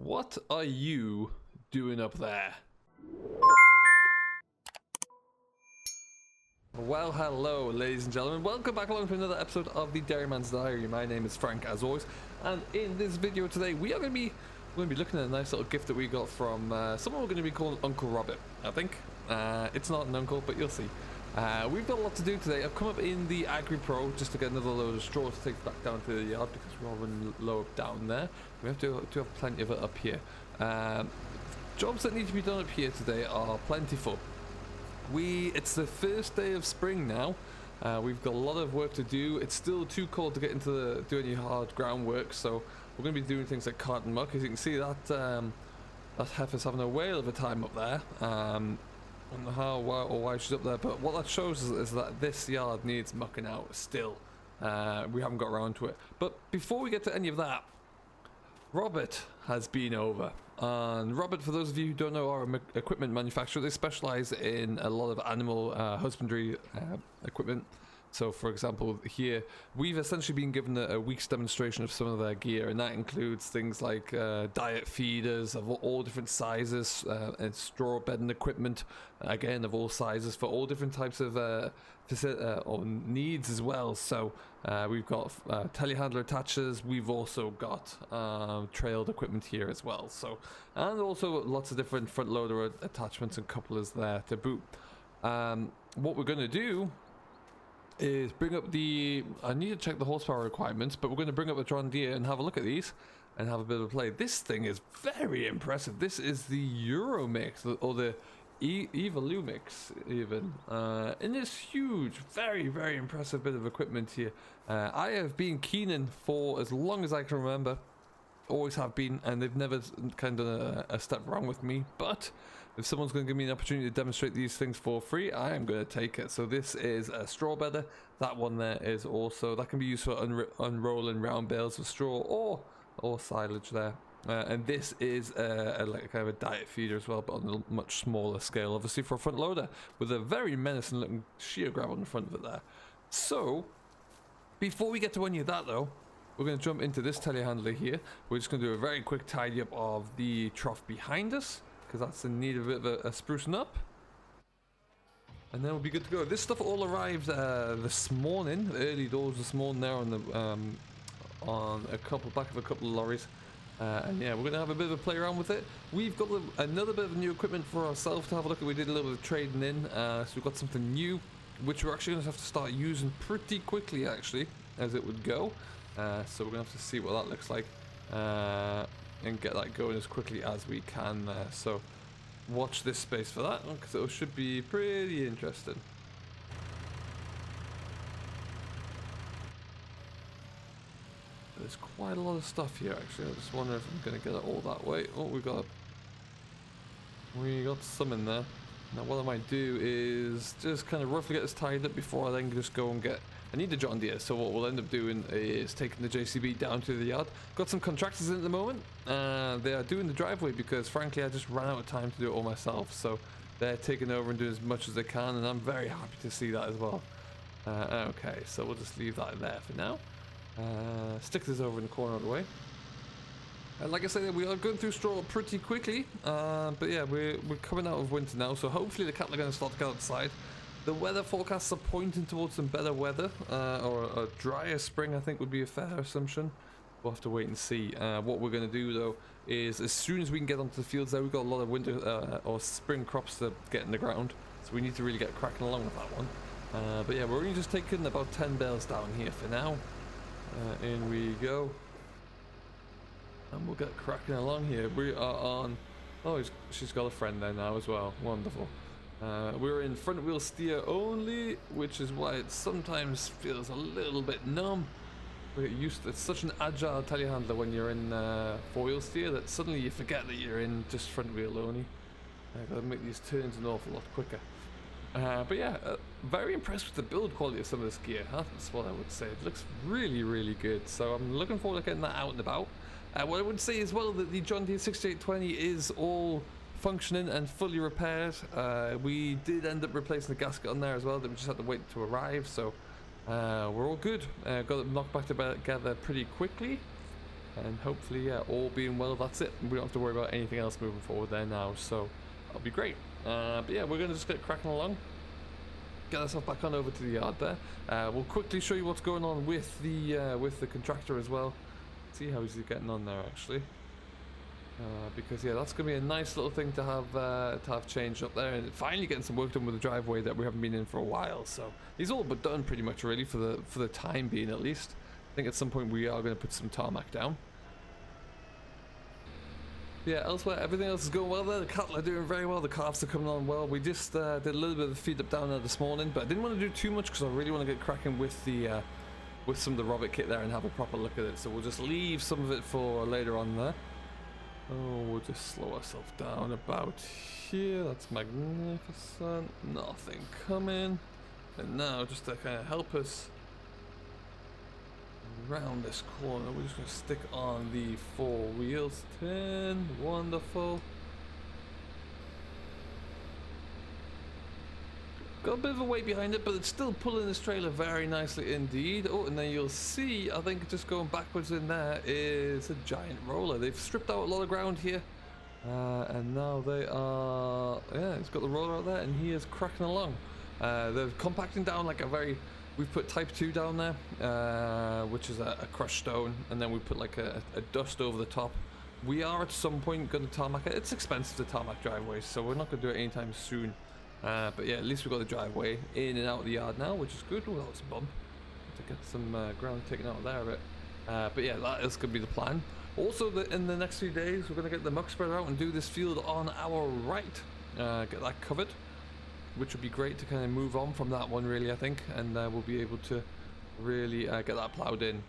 What are you doing up there? Well, hello, ladies and gentlemen. Welcome back along to another episode of the Dairyman's Diary. My name is Frank, as always, and in this video today, we are going to be looking at a nice little gift that we got from someone we're going to be calling Uncle Robert. I think it's not an uncle, but you'll see. We've got a lot to do today. I've come up in the Agri Pro just to get another load of straw to take back down to the yard because we're all running low down there. We have to have plenty of it up here. Jobs that need to be done up here today are plentiful. It's the first day of spring now. We've got a lot of work to do. It's still too cold to get into do any hard groundwork, so we're going to be doing things like cart and muck. As you can see, that heifer's having a whale of a time up there. I don't know how or why she's up there, but what that shows is that this yard needs mucking out still. We haven't got around to it. But before we get to any of that, Robert has been over. And Robert, for those of you who don't know, are an equipment manufacturer. They specialize in a lot of animal husbandry equipment. So, for example, here, we've essentially been given a week's demonstration of some of their gear, and that includes things like diet feeders of all different sizes, and straw bedding equipment, again, of all sizes, for all different types of or needs as well. So, we've got telehandler attachers, we've also got trailed equipment here as well. So, and also lots of different front loader attachments and couplers there to boot. What we're going to do is bring up I need to check the horsepower requirements, but we're going to bring up a John Deere and have a look at these and have a bit of a play. This thing is very impressive. This is the Euromix, or the Evolumix even, and this huge, very, very impressive bit of equipment here. I have been Keenan for as long as I can remember, always have been, and they've never kind of done a step wrong with me, but if someone's going to give me an opportunity to demonstrate these things for free, I am going to take it. So this is a straw bedder. That one there is also, that can be used for unrolling round bales of straw or silage there. And this is like kind of a diet feeder as well, but on a much smaller scale, obviously, for a front loader, with a very menacing looking shear grab on the front of it there. So, before we get to any of that though, we're going to jump into this telehandler here. We're just going to do a very quick tidy up of the trough behind us, because that's in need of a bit of a sprucing up. And then we'll be good to go. This stuff all arrived this morning, early doors this morning there on the back of a couple of lorries. And yeah, we're going to have a bit of a play around with it. We've got another bit of new equipment for ourselves to have a look at. We did a little bit of trading in, so we've got something new, which we're actually going to have to start using pretty quickly, actually, as it would go. So we're going to have to see what that looks like. And get that going as quickly as we can there. So watch this space for that, because it should be pretty interesting. There's quite a lot of stuff here actually. I just wonder if I'm going to get it all that way. Oh, we got some in there. Now what I might do is just kind of roughly get this tied up before I then just go and get... I need a John Deere, so what we'll end up doing is taking the JCB down to the yard. Got some contractors in at the moment. They are doing the driveway because, frankly, I just ran out of time to do it all myself. So they're taking over and doing as much as they can, and I'm very happy to see that as well. Okay, so we'll just leave that there for now. Stick this over in the corner of the way. And like I said, we are going through straw pretty quickly. But yeah, we're coming out of winter now, so hopefully the cattle are going to start to get outside. The weather forecasts are pointing towards some better weather, or a drier spring, I think would be a fair assumption. We'll have to wait and see. What we're going to do though is, as soon as we can get onto the fields there, we've got a lot of winter or spring crops to get in the ground, so we need to really get cracking along with that one. But yeah, we're only just taking about 10 bales down here for now. In we go, and we'll get cracking along here. We are on... Oh, she's got a friend there now as well. Wonderful. We're in front wheel steer only, which is why it sometimes feels a little bit numb. We get used to, it's such an agile telehandler when you're in four wheel steer that suddenly you forget that you're in just front wheel only. I've got to make these turns an awful lot quicker. But yeah, very impressed with the build quality of some of this gear. That's what I would say. It looks really, really good. So I'm looking forward to getting that out and about. What I would say as well, that the John Deere 6820 is all functioning and fully repaired. We did end up replacing the gasket on there as well, that we just had to wait to arrive, so we're all good. Got it knocked back together pretty quickly. And hopefully, yeah, all being well, that's it. We don't have to worry about anything else moving forward there now, so that'll be great. But yeah, we're going to just get cracking along. Get ourselves back on over to the yard there. We'll quickly show you what's going on with the contractor as well. See how he's getting on there, actually. Because yeah, that's gonna be a nice little thing to have changed up there, and finally getting some work done with the driveway that we haven't been in for a while. So he's all but done pretty much already for the time being, at least. I think at some point we are going to put some tarmac down. Yeah, elsewhere everything else is going well there. The cattle are doing very well. The calves are coming on well. We just did a little bit of the feed up down there this morning, but I didn't want to do too much because I really want to get cracking with the with some of the Robert kit there and have a proper look at it. So we'll just leave some of it for later on there. Oh, we'll just slow ourselves down about here. That's magnificent. Nothing coming. And now, just to kind of help us around this corner, we're just going to stick on the 4 wheels. 10. Wonderful. Got a bit of a weight behind it, but it's still pulling this trailer very nicely indeed. Oh, and then you'll see, I think just going backwards in there is a giant roller. They've stripped out a lot of ground here. And now they are, yeah, it's got the roller out there and he is cracking along. They're compacting down like a very, we've put type 2 down there, which is a crushed stone. And then we put like a dust over the top. We are at some point going to tarmac it. It's expensive to tarmac driveways, so we're not going to do it anytime soon. But yeah, at least we've got the driveway in and out of the yard now, which is good. Oh, that was a bump. To get some ground taken out of there a bit. But yeah, that is going to be the plan. Also, in the next few days, we're going to get the muck spreader out and do this field on our right. Get that covered, which would be great to kind of move on from that one, really, I think. And we'll be able to really get that ploughed in.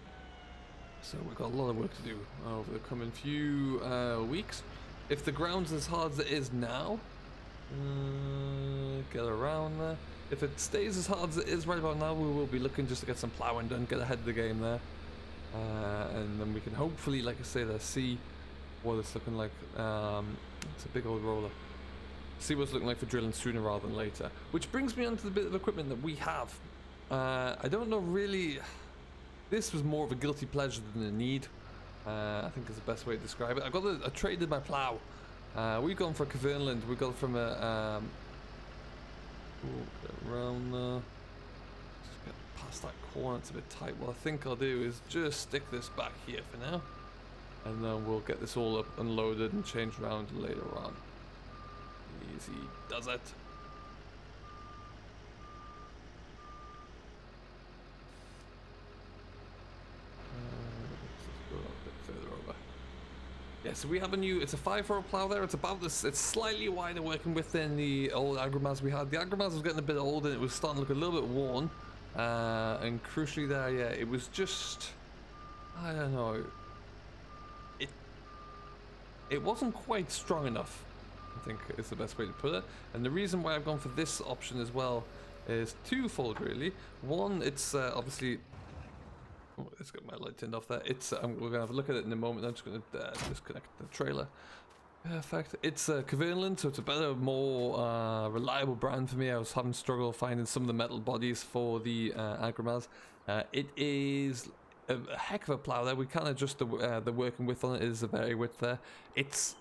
So we've got a lot of work to do over the coming few weeks. If the ground's as hard as it is now, get around there. If it stays as hard as it is right about now, we will be looking just to get some ploughing done, get ahead of the game there, and then we can hopefully, like I say, there, see what it's looking like. It's a big old roller. See what it's looking like for drilling sooner rather than later. Which brings me onto the bit of equipment that we have. I don't know really. This was more of a guilty pleasure than a need. I think is the best way to describe it. I traded my plough. We've gone for a Kverneland. We've gone from a get around there. Just get past that corner. It's a bit tight. What I think I'll do is just stick this back here for now, and then we'll get this all up unloaded and changed around later on. Easy does it. Let's go a bit further over. Yeah, so we have a new, it's a 5-row plough there. It's about this, it's slightly wider working with than the old Agrimaz we had. The Agrimaz was getting a bit old and it was starting to look a little bit worn. And crucially there, yeah, it was just, I don't know, it wasn't quite strong enough, I think is the best way to put it. And the reason why I've gone for this option as well is twofold, really. One, it's obviously, oh, it's got my light turned off there. It's we're gonna have a look at it in a moment. I'm just gonna disconnect the trailer. Perfect. It's a Kverneland, so it's a better, more reliable brand for me. I was having struggle finding some of the metal bodies for the Agrimaz. It is a heck of a plough there. We can't adjust the working width on it. It is a very width there. It's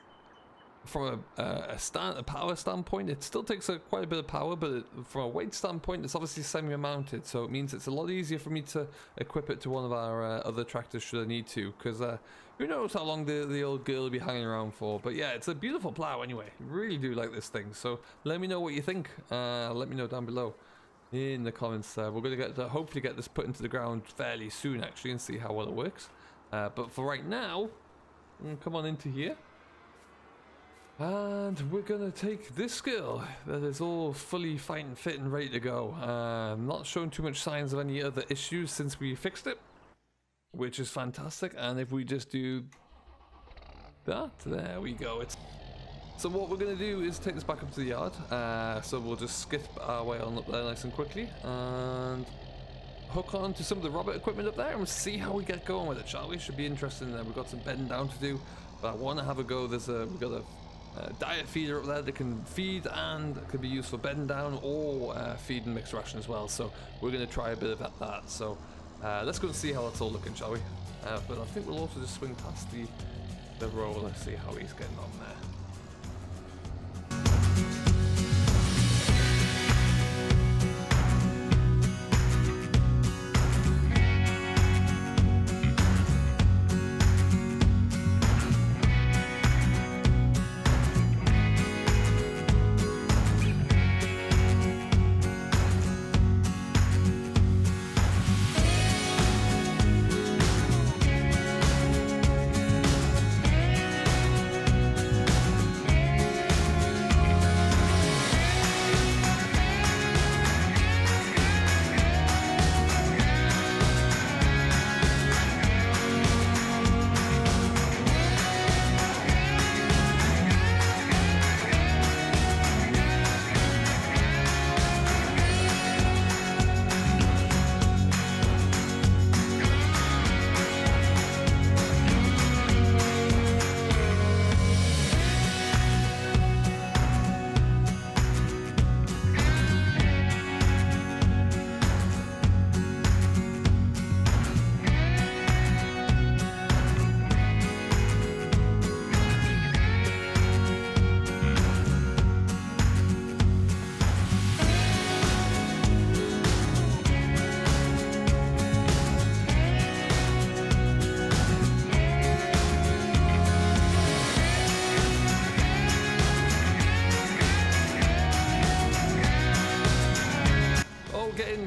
from a power standpoint, it still takes quite a bit of power, but from a weight standpoint, it's obviously semi-mounted, so it means it's a lot easier for me to equip it to one of our other tractors should I need to, because who knows how long the old girl will be hanging around for. But yeah, it's a beautiful plow anyway. Really do like this thing, so let me know what you think. Let me know down below in the comments. We're going to hopefully get this put into the ground fairly soon, actually, and see how well it works. But for right now, come on into here. And we're going to take this skill that is all fully fighting fit and ready to go. Not showing too much signs of any other issues since we fixed it, which is fantastic. And if we just do that, there we go. So what we're going to do is take this back up to the yard. So we'll just skip our way on up there nice and quickly and hook on to some of the Robert equipment up there and see how we get going with it, shall we? Should be interesting. We've got some bedding down to do, but I want to have a go. We've got a diet feeder up there that can feed and could be used for bedding down or feed and mixed ration as well. So we're going to try a bit of that. So let's go and see how that's all looking, shall we? but I think we'll also just swing past the roller, see how he's getting on there.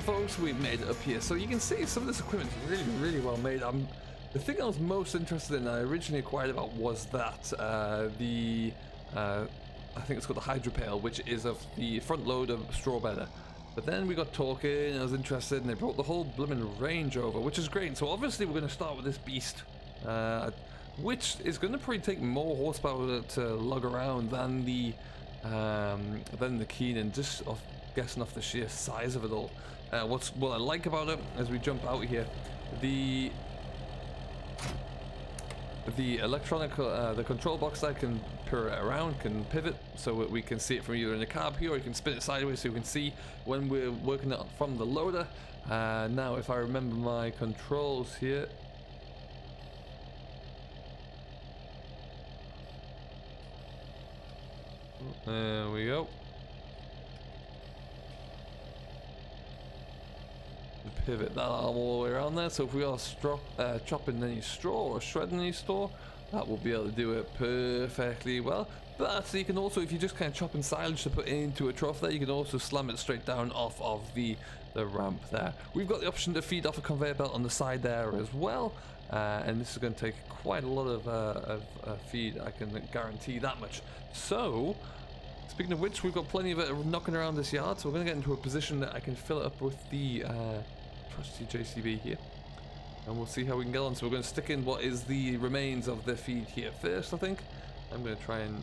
Folks, we've made it up here, so you can see some of this equipment is really well made. The thing I was most interested in, I originally inquired about, was that I think it's called the hydro pail, which is of the front load of straw bedder. But then we got talking and I was interested, and they brought the whole blooming range over, which is great. So obviously we're going to start with this beast, which is going to probably take more horsepower to lug around than the Keenan, just guessing off the sheer size of it all. What I like about it, as we jump out here, the electronic, the control box that can pirouette around, can pivot, so we can see it from either in the cab here, or you can spin it sideways so you can see when we're working it from the loader. Now, if I remember my controls here, there we go. Pivot that arm all the way around there, so if we are chopping any straw or shredding any straw, that will be able to do it perfectly well. But you can also, if you just kind of chop in silage to put into a trough there, you can also slam it straight down off of the ramp there. We've got the option to feed off a conveyor belt on the side there as well, and this is going to take quite a lot of feed, I can guarantee that much. So speaking of which, we've got plenty of it knocking around this yard, so we're going to get into a position that I can fill it up with the trusty JCB here, and we'll see how we can get on. So we're going to stick in what is the remains of the feed here first, I think. I'm going to try and,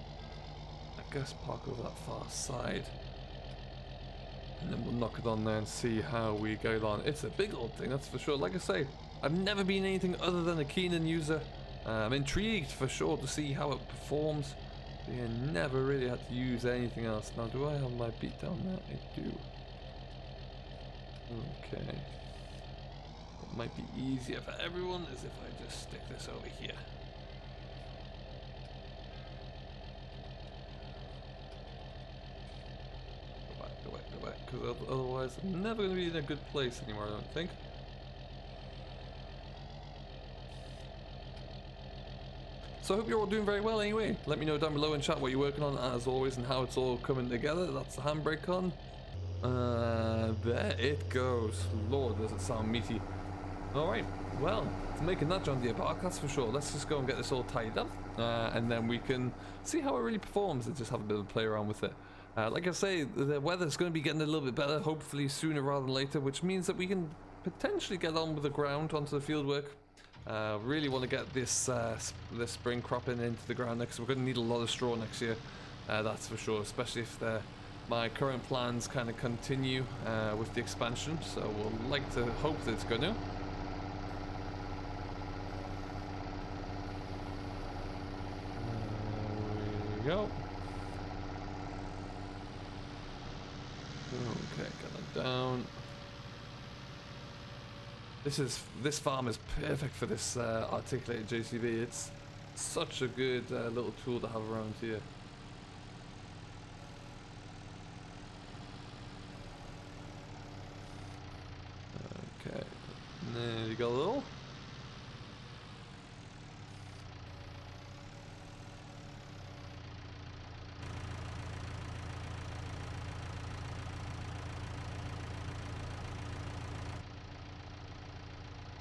I guess, park over that far side, and then we'll knock it on there and see how we go on. It's a big old thing, that's for sure. Like I say, I've never been anything other than a Keenan user. I'm intrigued for sure to see how it performs. Yeah, never really had to use anything else. Now, do I have my beat down there? I do. Okay. What might be easier for everyone is if I just stick this over here. Go back, because otherwise I'm never going to be in a good place anymore, I don't think. So I hope you're all doing very well anyway. Let me know down below in chat what you're working on as always and how it's all coming together. That's the handbrake on. There it goes. Lord, does it sound meaty. Alright, well, it's making that John Deere bark, that's for sure. Let's just go and get this all tied up, and then we can see how it really performs and just have a bit of a play around with it. Like I say, the weather's going to be getting a little bit better, hopefully sooner rather than later, which means that we can potentially get on with the ground, onto the field work. Really want to get this this spring cropping into the ground next. We're going to need a lot of straw next year, that's for sure, especially if my current plans kind of continue with the expansion, so we'll like to hope that it's going to. There we go. Okay, get that down. This farm is perfect for this articulated JCB. It's such a good little tool to have around here. Okay, there you go, little.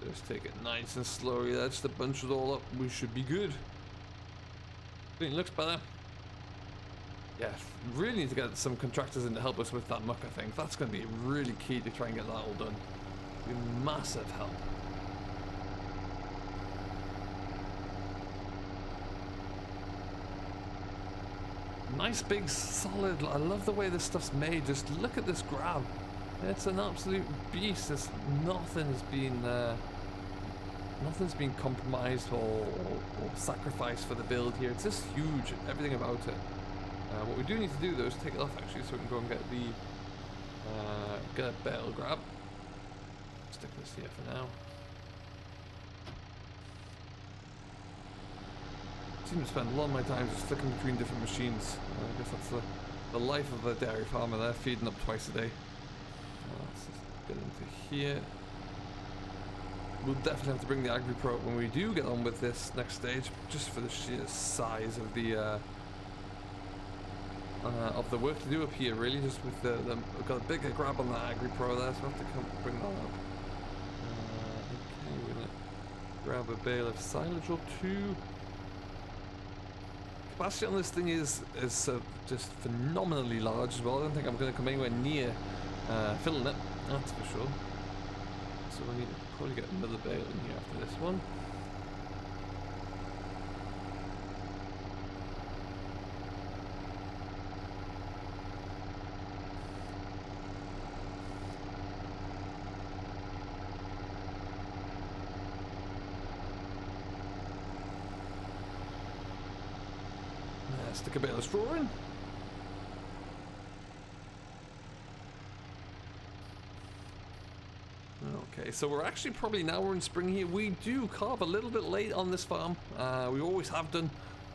Just take it nice and slowly. That's to bunch it all up. We should be good. I think it looks better. Yeah, really need to get some contractors in to help us with that muck, I think. That's going to be really key to try and get that all done. Be massive help. Nice big solid. I love the way this stuff's made. Just look at this grab. It's an absolute beast. It's, nothing's been compromised or sacrificed for the build here. It's just huge, everything about it. What we do need to do though is take it off actually, so we can go and get the get a bale grab. Stick this here for now. I seem to spend a lot of my time just flicking between different machines. I guess that's the life of a dairy farmer there, feeding up twice a day. Let's just get into here. We'll definitely have to bring the Agri Pro when we do get on with this next stage, just for the sheer size of the work to do up here. Really, just with we've got a bigger grab on that Agri Pro there, so I have to come bring that up. Okay, we're gonna grab a bale of silage or two. Capacity on this thing is just phenomenally large as well. I don't think I'm going to come anywhere near filling it, that's for sure. So we need to probably get another bale in here after this one. Stick a bit of straw in. Okay, so we're actually probably now we're in spring here. We do carve a little bit late on this farm. We always have done.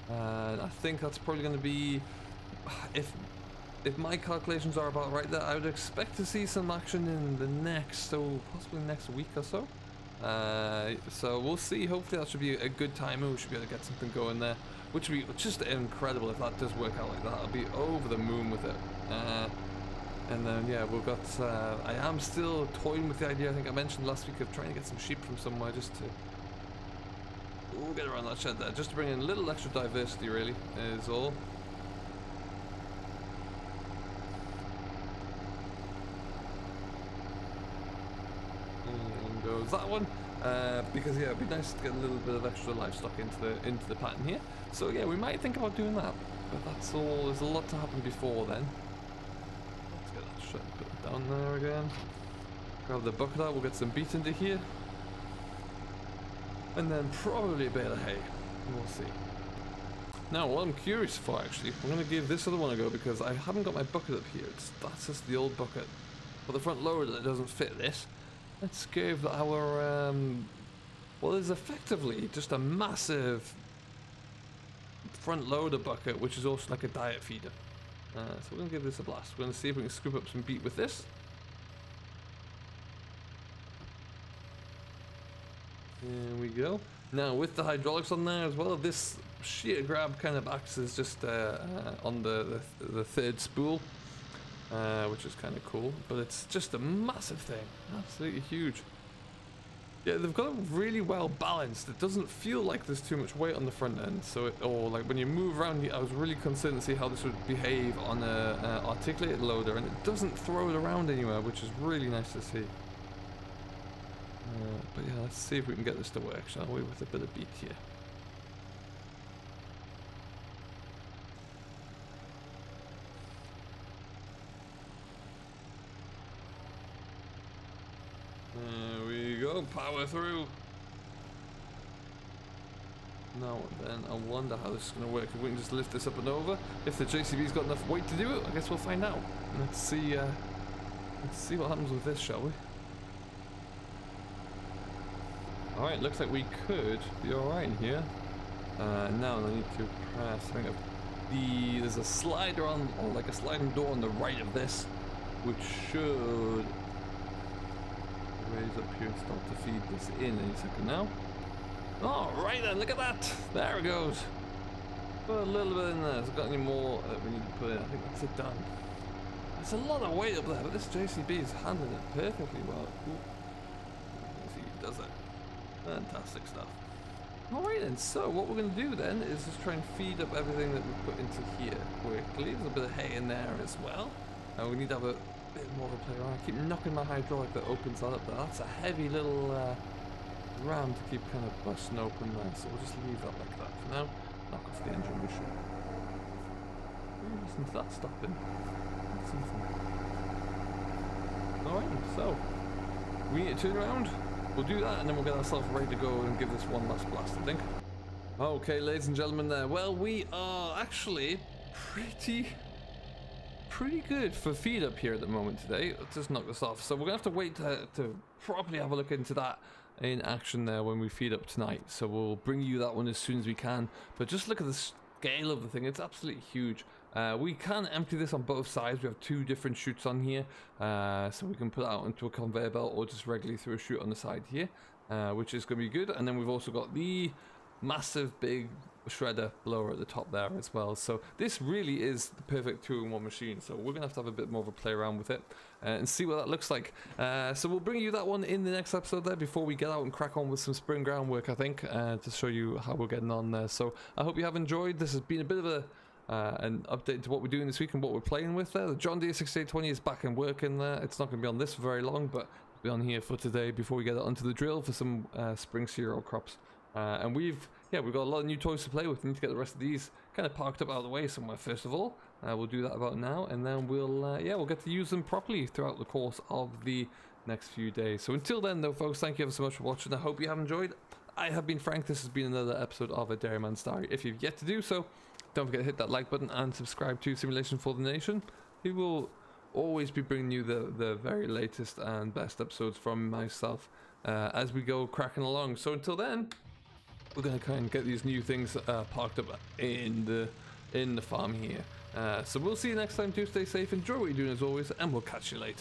I think that's probably going to be, if my calculations are about right, that I would expect to see some action in the next, possibly next week or so. So we'll see. Hopefully that should be a good time. We should be able to get something going there, which would be just incredible if that does work out like that. I'll be over the moon with it. And then yeah, we've got. I am still toying with the idea. I think I mentioned last week of trying to get some sheep from somewhere, just to get around that shed there, just to bring in a little extra diversity. Really, is all. And goes that one. Because yeah, it'd be nice to get a little bit of extra livestock into the pattern here. So yeah, we might think about doing that, but that's all. There's a lot to happen before then. Let's get that shut, put it down there again. Grab the bucket out. We'll get some beet into here, and then probably a bale of hay. We'll see. Now, what I'm curious for actually, I'm going to give this other one a go because I haven't got my bucket up here. That's just the old bucket, but the front loader that doesn't fit this. Let's give our, well, there's effectively just a massive front loader bucket, which is also like a diet feeder. So we're going to give this a blast. We're going to see if we can scoop up some beet with this. There we go. Now, with the hydraulics on there as well, this shear grab kind of acts as just on the third spool. Which is kind of cool, but it's just a massive thing, absolutely huge. Yeah, they've got it really well balanced. It doesn't feel like there's too much weight on the front end, so or like when you move around, I was really concerned to see how this would behave on a articulated loader, and it doesn't throw it around anywhere, which is really nice to see. But yeah, let's see if we can get this to work, shall we, with a bit of beat here. There we go, power through. Now then, I wonder how this is going to work. If we can just lift this up and over. If the JCB's got enough weight to do it, I guess we'll find out. Let's see what happens with this, shall we? Alright, looks like we could be alright in here. Now I need to press, I think there's a slider on, or like a sliding door on the right of this, which should raise up here and start to feed this in any second now. Alright then, look at that! There it goes! Put a little bit in there. Has it got any more that we need to put in? I think that's it done. There's a lot of weight up there, but this JCB is handling it perfectly well. Let's see, he does it. Fantastic stuff. Alright then, so what we're going to do then is just try and feed up everything that we put into here quickly. There's a bit of hay in there as well. We need to have a bit more of a play around. I keep knocking my hydraulic that opens that up there. That's a heavy little ram to keep kind of busting open there, so we'll just leave that like that for now. Knock off the engine machine. Listen to that stopping. That's something. Alright, so we need to turn around. We'll do that and then we'll get ourselves ready to go and give this one last blast, I think. Okay, ladies and gentlemen there. Well, we are actually pretty good for feed up here at the moment today. Let's just knock this off. So we're going to have to wait to properly have a look into that in action there when we feed up tonight. So we'll bring you that one as soon as we can. But just look at the scale of the thing. It's absolutely huge. We can empty this on both sides. We have two different chutes on here, so we can put it out into a conveyor belt or just regularly through a chute on the side here, which is going to be good. And then we've also got the massive big shredder blower at the top there as well. So this really is the perfect 2-in-1 machine. So we're going to have a bit more of a play around with it and see what that looks like. So we'll bring you that one in the next episode there before we get out and crack on with some spring groundwork, I think, to show you how we're getting on there. So I hope you have enjoyed. This has been a bit of an update to what we're doing this week and what we're playing with there. The John Deere 6820 is back and working there. It's not going to be on this for very long, but it'll be on here for today before we get it onto the drill for some spring cereal crops. And we've got a lot of new toys to play with. We need to get the rest of these kind of parked up out of the way somewhere first of all. We'll do that about now, and then we'll get to use them properly throughout the course of the next few days. So until then though, folks, thank you ever so much for watching. I hope you have enjoyed. I have been Frank. This has been another episode of A Dairyman's Diary. If you've yet to do so, don't forget to hit that like button and subscribe to Simulation for the Nation. We will always be bringing you the very latest and best episodes from myself as we go cracking along. So until then, we're going to kind of get these new things parked up in the farm here. So we'll see you next time too. Stay safe, enjoy what you're doing as always, and we'll catch you later.